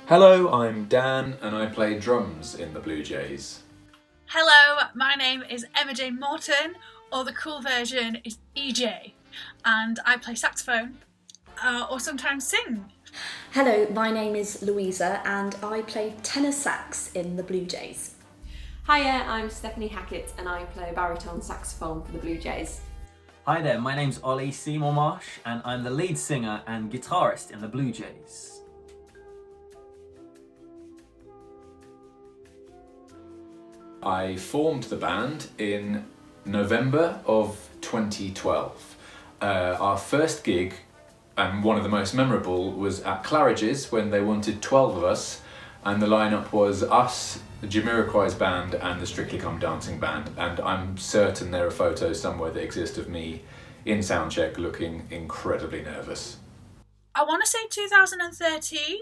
Hello, I'm Dan and I play drums in the Bluejays. Hello, my name is Emma Jane Morton, or the cool version is EJ, and I play saxophone, or sometimes sing. Hello, my name is Louisa and I play tenor sax in the Bluejays. Hiya, I'm Stephanie Hackett and I play baritone saxophone for the Bluejays. Hi there, my name's Ollie Seymour Marsh and I'm the lead singer and guitarist in the Bluejays. I formed the band in November of 2012. Our first gig, and one of the most memorable, was at Claridge's when they wanted 12 of us, and the lineup was us, the Jamiroquai's band and the Strictly Come Dancing band, and I'm certain there are photos somewhere that exist of me in soundcheck looking incredibly nervous. I want to say 2013.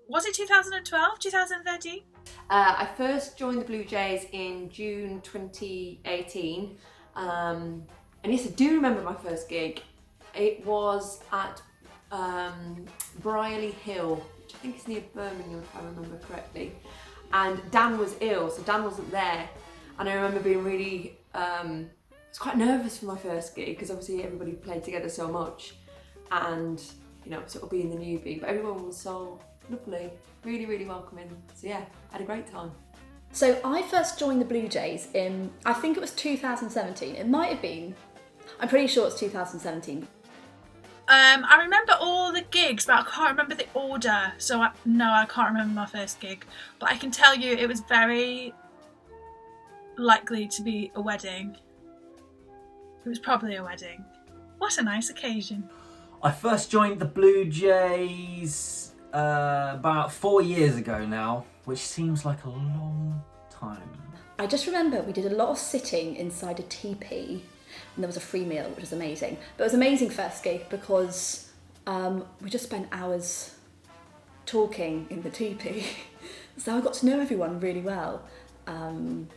Was it 2012? 2013? I first joined the Bluejays in June 2018, and yes, I do remember my first gig. It was at Brierley Hill, which I think is near Birmingham if I remember correctly, and Dan was ill, so Dan wasn't there, and I remember being really, I was quite nervous for my first gig because obviously everybody played together so much and, you know, sort of being the newbie, but everyone was so lovely, really welcoming, so yeah, I had a great time. So I first joined the Bluejays in, I think it was 2017, it might have been, I'm pretty sure it's 2017. I remember all the gigs, but I can't remember the order, so I can't remember my first gig, but I can tell you it was very likely to be a wedding. It was probably a wedding. What a nice occasion. I first joined the Bluejays about 4 years ago now, which seems like a long time. I just remember we did a lot of sitting inside a teepee and there was a free meal, which was amazing. But it was an amazing first gig because we just spent hours talking in the teepee. So I got to know everyone really well. And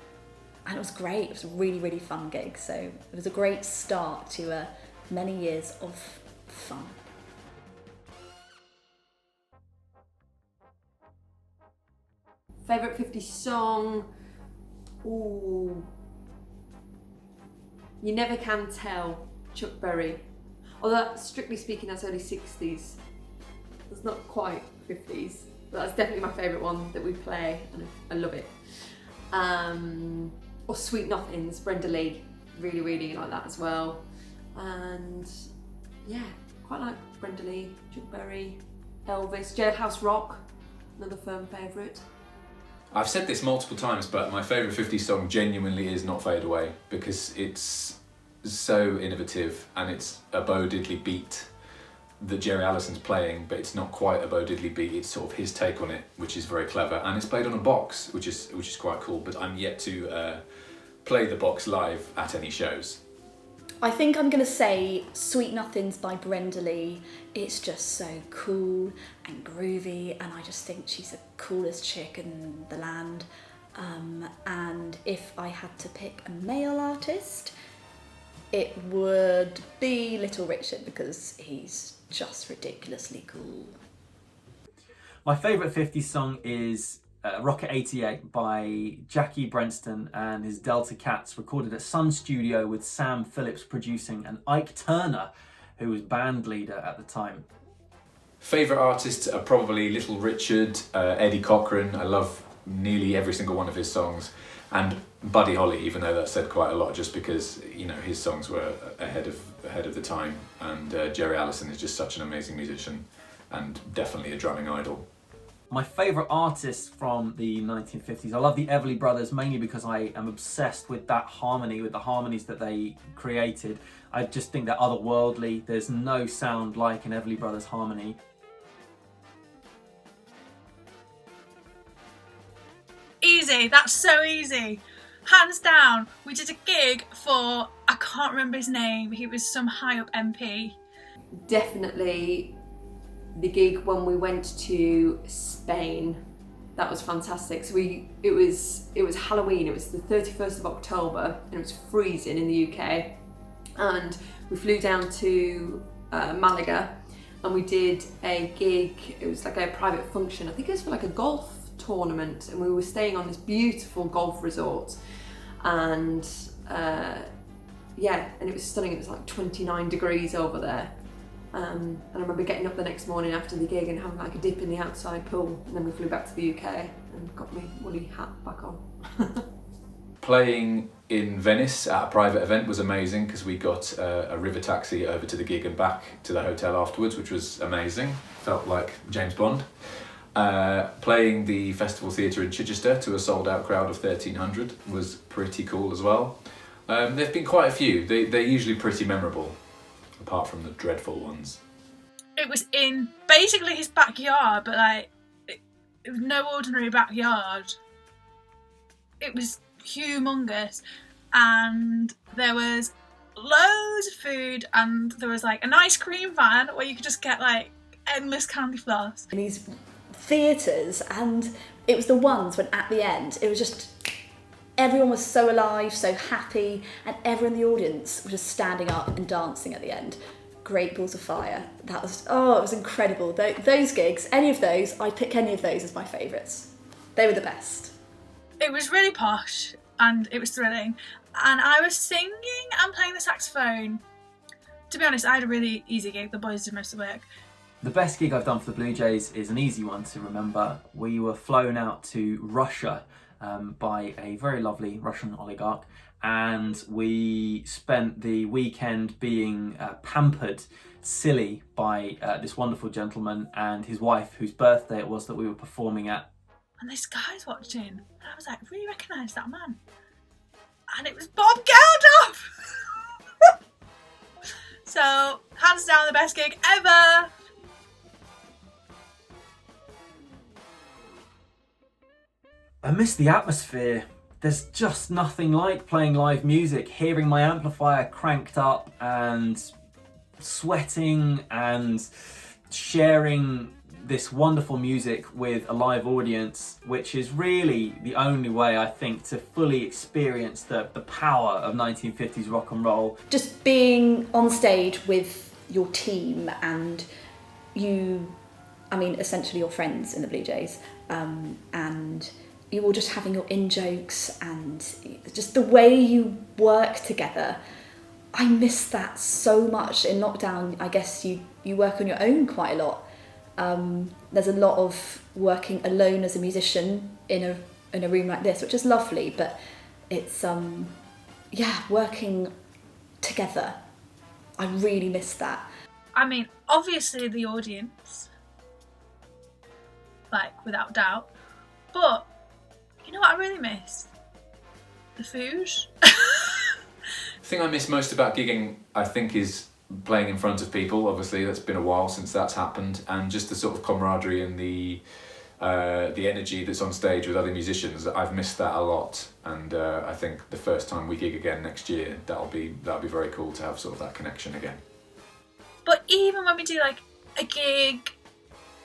it was great. It was a really fun gig. So it was a great start to many years of fun. Favourite 50s song? Ooh. You Never Can Tell, Chuck Berry. Although, strictly speaking, that's early 60s. That's not quite 50s, but that's definitely my favourite one that we play, and I love it. Or Sweet Nothings, Brenda Lee. Really like that as well. And yeah, quite like Brenda Lee, Chuck Berry, Elvis, Jailhouse Rock, another firm favourite. I've said this multiple times, but my favourite 50s song genuinely is Not Fade Away because it's so innovative and it's a Bo Diddley beat that Jerry Allison's playing, but it's not quite a Bo Diddley beat, it's sort of his take on it, which is very clever, and it's played on a box, which is quite cool, but I'm yet to play the box live at any shows. I think I'm going to say Sweet Nothings by Brenda Lee. It's just so cool and groovy and I just think she's the coolest chick in the land. And if I had to pick a male artist, it would be Little Richard because he's just ridiculously cool. My favourite 50s song is Rocket 88 by Jackie Brenston and his Delta Cats, recorded at Sun Studio with Sam Phillips producing and Ike Turner, who was band leader at the time. Favourite artists are probably Little Richard, Eddie Cochran, I love nearly every single one of his songs, and Buddy Holly, even though that's said quite a lot just because, you know, his songs were ahead of the time, and Jerry Allison is just such an amazing musician and definitely a drumming idol. My favourite artists from the 1950s, I love the Everly Brothers mainly because I am obsessed with that harmony, with the harmonies that they created. I just think they're otherworldly. There's no sound like an Everly Brothers harmony. Easy, that's so easy. Hands down, we did a gig for, I can't remember his name, he was some high up MP. Definitely the gig when we went to Spain. That was fantastic. So it was Halloween, it was the 31st of October and it was freezing in the UK, and we flew down to Malaga and we did a gig. It was like a private function. I think it was for like a golf tournament, and we were staying on this beautiful golf resort, and yeah, and it was stunning. It was like 29 degrees over there. And I remember getting up the next morning after the gig and having like a dip in the outside pool, and then we flew back to the UK and got my woolly hat back on. Playing in Venice at a private event was amazing because we got a river taxi over to the gig and back to the hotel afterwards, which was amazing. Felt like James Bond. Playing the Festival Theatre in Chichester to a sold out crowd of 1,300 was pretty cool as well. There've been quite a few. They're usually pretty memorable, apart from the dreadful ones. It was in basically his backyard, but like it was no ordinary backyard. It was humongous, and there was loads of food, and there was like an ice cream van where you could just get like endless candy floss. In these theatres, and it was the ones when at the end it was just everyone was so alive, so happy, and everyone in the audience was just standing up and dancing at the end. Great Balls of Fire. That was, oh, it was incredible. Those gigs, any of those, I'd pick any of those as my favourites. They were the best. It was really posh and it was thrilling, and I was singing and playing the saxophone. To be honest, I had a really easy gig. The boys did most of the work. The best gig I've done for the Bluejays is an easy one to remember. We were flown out to Russia by a very lovely Russian oligarch, and we spent the weekend being pampered silly by this wonderful gentleman and his wife, whose birthday it was that we were performing at. And this guy's watching, and I was like, really recognise that man. And it was Bob Geldof! So, hands down, the best gig ever! I miss the atmosphere. There's just nothing like playing live music, hearing my amplifier cranked up and sweating and sharing this wonderful music with a live audience, which is really the only way, I think, to fully experience the power of 1950s rock and roll. Just being on stage with your team and you, I mean, essentially your friends in the Bluejays, and you all just having your in-jokes and just the way you work together. I miss that so much. In lockdown, I guess you work on your own quite a lot. There's a lot of working alone as a musician in a room like this, which is lovely, but it's working together. I really miss that. I mean, obviously the audience, like without doubt, but you know what I really miss? The food. The thing I miss most about gigging, I think, is playing in front of people. Obviously, that's been a while since that's happened, and just the sort of camaraderie and the energy that's on stage with other musicians. I've missed that a lot, and I think the first time we gig again next year, that'll be very cool to have sort of that connection again. But even when we do like a gig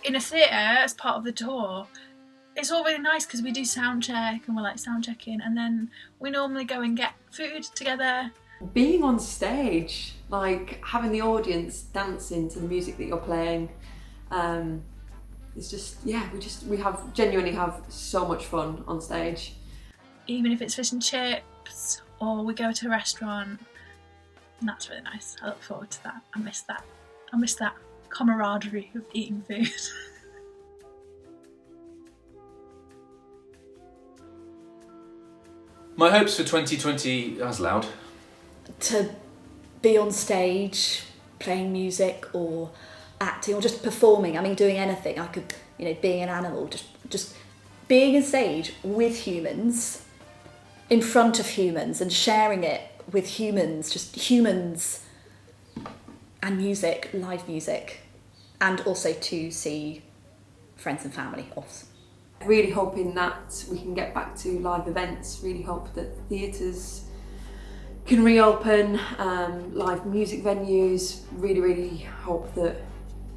in a theatre as part of the tour, it's all really nice because we do sound check and we're like sound checking, and then we normally go and get food together. Being on stage, like having the audience dancing to the music that you're playing, it's just, yeah, we genuinely have so much fun on stage. Even if it's fish and chips or we go to a restaurant, and that's really nice. I look forward to that. I miss that camaraderie of eating food. My hopes for 2020, that was loud. To be on stage, playing music or acting or just performing. I mean, doing anything. I could, being an animal, just being on stage with humans, in front of humans and sharing it with humans, just humans and music, live music, and also to see friends and family off. Really hoping that we can get back to live events, really hope that theatres can reopen, live music venues, really hope that,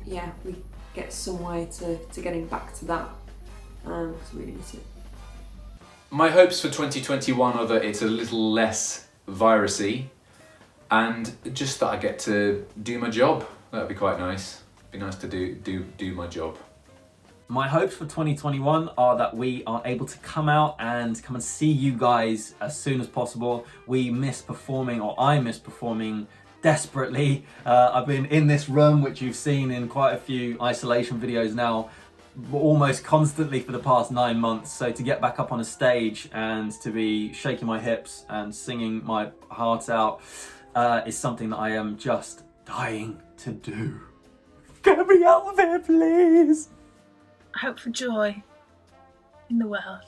yeah, we get some way to getting back to that, because we really miss it. My hopes for 2021 are that it's a little less virusy, and just that I get to do my job. That'd be quite nice. be nice to do my job. My hopes for 2021 are that we are able to come out and come and see you guys as soon as possible. We miss performing, or I miss performing desperately. I've been in this room, which you've seen in quite a few isolation videos now, almost constantly for the past 9 months. So to get back up on a stage and to be shaking my hips and singing my heart out is something that I am just dying to do. Get me out of here, please! I hope for joy in the world.